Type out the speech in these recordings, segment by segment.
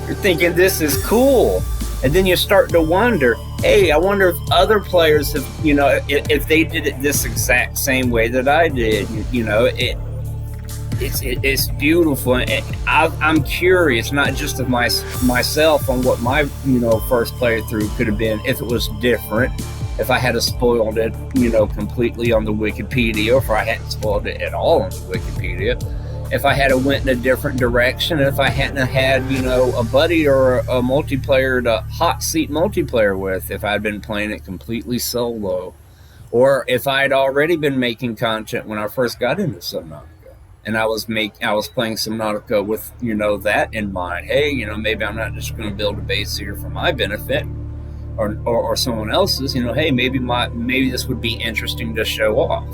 You're thinking this is cool. And then you start to wonder, hey, I wonder if other players have, if they did it this exact same way that I did. It's beautiful. And I'm curious, not just of myself, on what my first playthrough could have been if it was different, if I had spoiled it completely on the Wikipedia, or if I hadn't spoiled it at all on the Wikipedia, if I had went in a different direction, if I hadn't had a buddy or a multiplayer to hot seat multiplayer with, if I'd been playing it completely solo, or if I'd already been making content when I first got into Subnautica. And I was playing Subnautica with that in mind. Hey, maybe I'm not just going to build a base here for my benefit or someone else's. Hey, maybe this would be interesting to show off.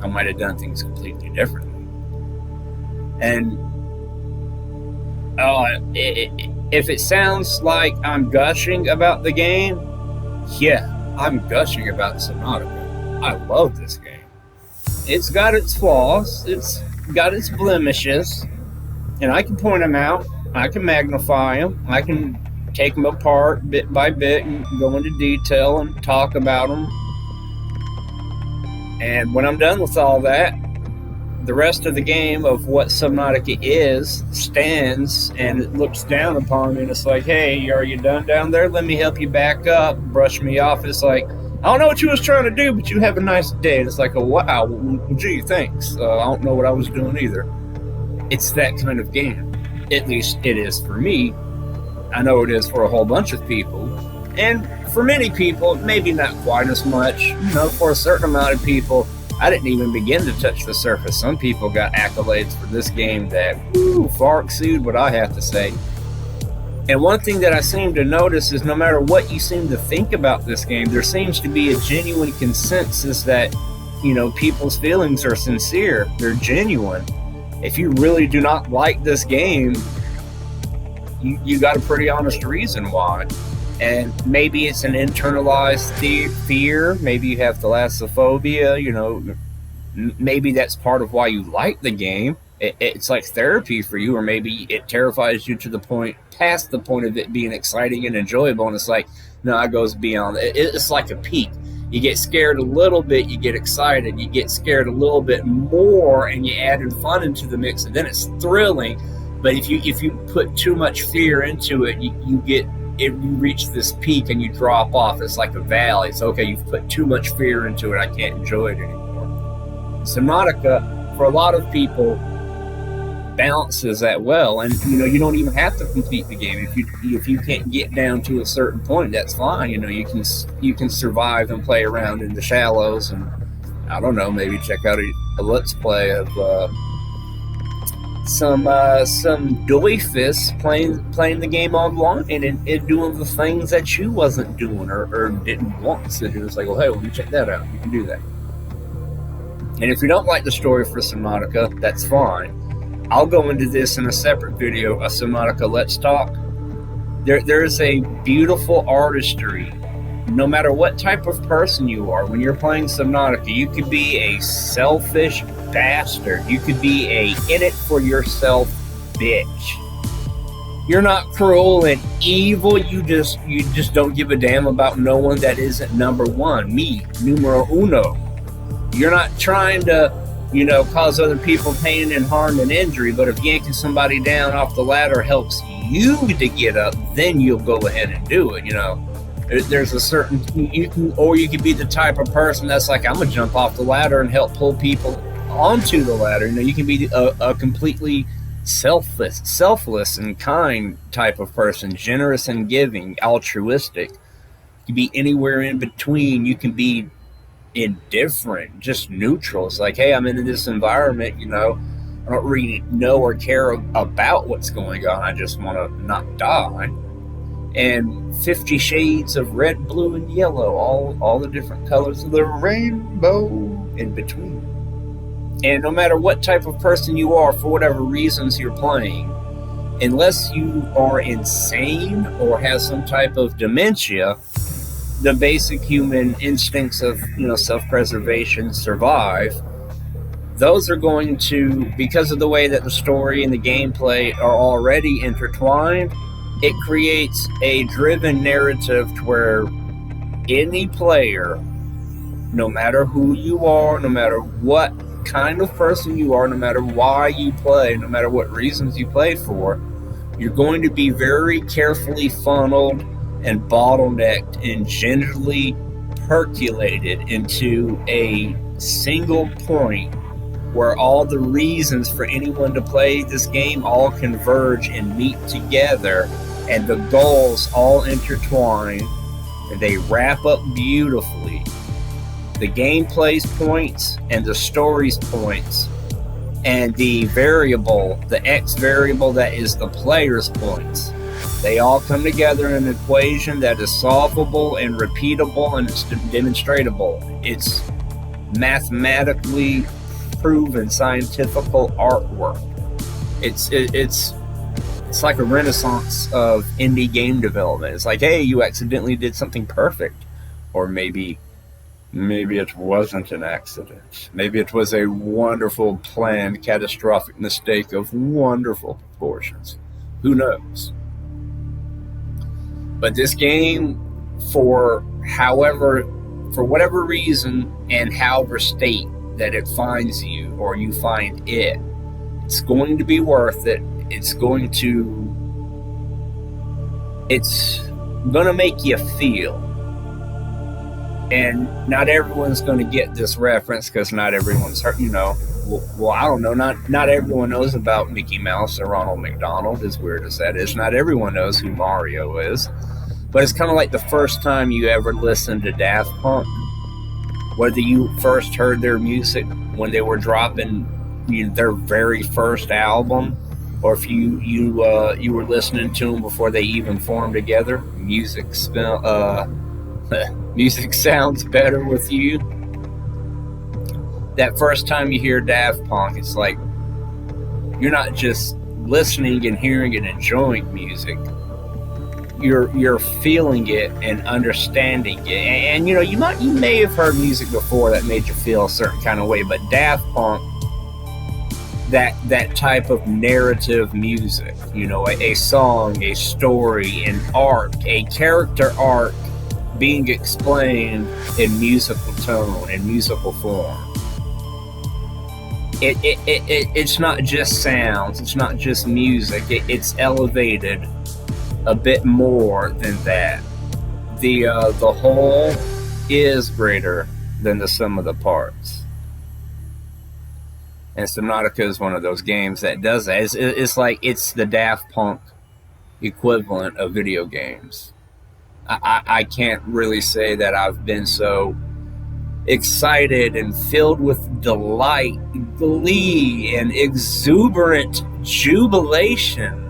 I might have done things completely differently. And if it sounds like I'm gushing about the game, yeah, I'm gushing about Subnautica. I love this game. It's got its flaws. It's got its blemishes, and I can point them out. I can magnify them. I can take them apart bit by bit and go into detail and talk about them. And when I'm done with all that, the rest of the game of what Subnautica stands, and it looks down upon me, and it's like, hey, are you done down there? Let me help you back up, brush me off. It's like, I don't know what you was trying to do, but you have a nice day. And it's like, oh, wow, well, gee, thanks. I don't know what I was doing either. It's that kind of game. At least it is for me. I know it is for a whole bunch of people. And for many people, maybe not quite as much. For a certain amount of people, I didn't even begin to touch the surface. Some people got accolades for this game that far exceed what I have to say. And one thing that I seem to notice is no matter what you seem to think about this game, there seems to be a genuine consensus that, people's feelings are sincere. They're genuine. If you really do not like this game, you got a pretty honest reason why. And maybe it's an internalized fear. Maybe you have thalassophobia. Maybe that's part of why you like the game. It's like therapy for you, or maybe it terrifies you to the point, past the point of it being exciting and enjoyable. And it's like, no, it goes beyond. It's like a peak. You get scared a little bit, you get excited. You get scared a little bit more, and you add fun into the mix, and then it's thrilling. But if you put too much fear into it, you reach this peak and you drop off. It's like a valley. It's okay, you've put too much fear into it. I can't enjoy it anymore. Subnautica, for a lot of people, balances that well. And you don't even have to complete the game. If you can't get down to a certain point, that's fine. You can survive and play around in the shallows, and I don't know, maybe check out a let's play of some doofus playing the game online and doing the things that you wasn't doing or didn't want to do. It's like, well, hey, let me check that out. You can do that. And if you don't like the story for Subnautica, that's fine. I'll go into this in a separate video, a Subnautica Let's Talk. There is a beautiful artistry. No matter what type of person you are, when you're playing Subnautica, you could be a selfish bastard. You could be a in-it-for-yourself bitch. You're not cruel and evil. You just don't give a damn about no one that isn't number one. Me, numero uno. You're not trying to, cause other people pain and harm and injury, but if yanking somebody down off the ladder helps you to get up, then you'll go ahead and do it, There's a certain, you could be the type of person that's like, I'm gonna jump off the ladder and help pull people onto the ladder. You can be a completely selfless and kind type of person, generous and giving, altruistic. You can be anywhere in between. You can be indifferent, just neutral. It's like, hey, I'm in this environment, I don't really know or care about what's going on. I just want to not die. And 50 shades of red, blue, and yellow, all the different colors of the rainbow in between. And no matter what type of person you are, for whatever reasons you're playing, unless you are insane or have some type of dementia, the basic human instincts of, self-preservation survive. Those are going to, because of the way that the story and the gameplay are already intertwined, it creates a driven narrative to where any player, no matter who you are, no matter what kind of person you are, no matter why you play, no matter what reasons you play for, you're going to be very carefully funneled and bottlenecked and gingerly percolated into a single point where all the reasons for anyone to play this game all converge and meet together, and the goals all intertwine, and they wrap up beautifully. The gameplay's points and the story's points and the variable, the X variable that is the player's points, they all come together in an equation that is solvable and repeatable, and it's demonstratable. It's mathematically proven scientific artwork. It's like a renaissance of indie game development. It's like, hey, you accidentally did something perfect, or maybe it wasn't an accident. Maybe it was a wonderful planned catastrophic mistake of wonderful proportions. Who knows? But this game, for whatever reason and however state that it finds you or you find it, it's going to be worth it. It's going to make you feel. And not everyone's going to get this reference because not everyone's heard, well, I don't know. Not everyone knows about Mickey Mouse or Ronald McDonald, as weird as that is. Not everyone knows who Mario is. But it's kind of like the first time you ever listened to Daft Punk. Whether you first heard their music when they were dropping their very first album, or if you were listening to them before they even formed together, music sounds better with you. That first time you hear Daft Punk, it's like you're not just listening and hearing and enjoying music. You're feeling it and understanding it. And you may have heard music before that made you feel a certain kind of way, but Daft Punk, that type of narrative music, a song, a story, an arc, a character arc being explained in musical tone and musical form. It's not just sounds, it's not just music, it's elevated a bit more than that. The whole is greater than the sum of the parts. And Subnautica is one of those games that does that. It's like it's the Daft Punk equivalent of video games. I can't really say that I've been so excited and filled with delight, glee, and exuberant jubilation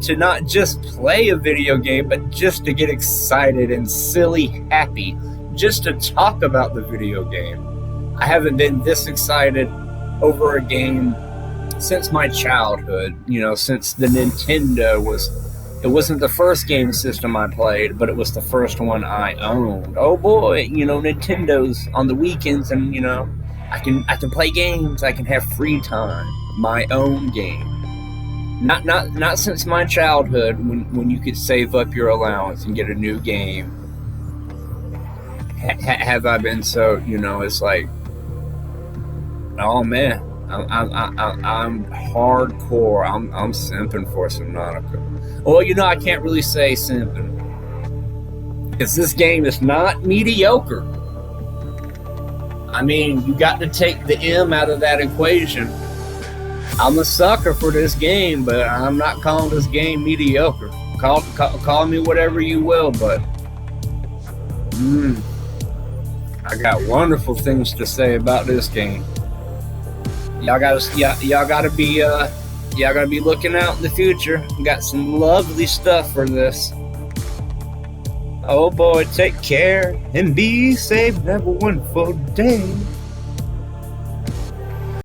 to not just play a video game, but just to get excited and silly happy just to talk about the video game. I haven't been this excited over a game since my childhood, since the Nintendo it wasn't the first game system I played, but it was the first one I owned. Oh boy, Nintendo's on the weekends, and I can play games, I can have free time, my own game. Not since my childhood, when you could save up your allowance and get a new game. Have I been so? It's like, oh man, I'm hardcore. I'm simping for Subnautica. Well, I can't really say simping, because this game is not mediocre. I mean, you got to take the M out of that equation. I'm a sucker for this game, but I'm not calling this game mediocre. Call me whatever you will, but I got wonderful things to say about this game. Y'all gotta be looking out in the future. We got some lovely stuff for this. Oh boy, take care and be safe. Have a wonderful day.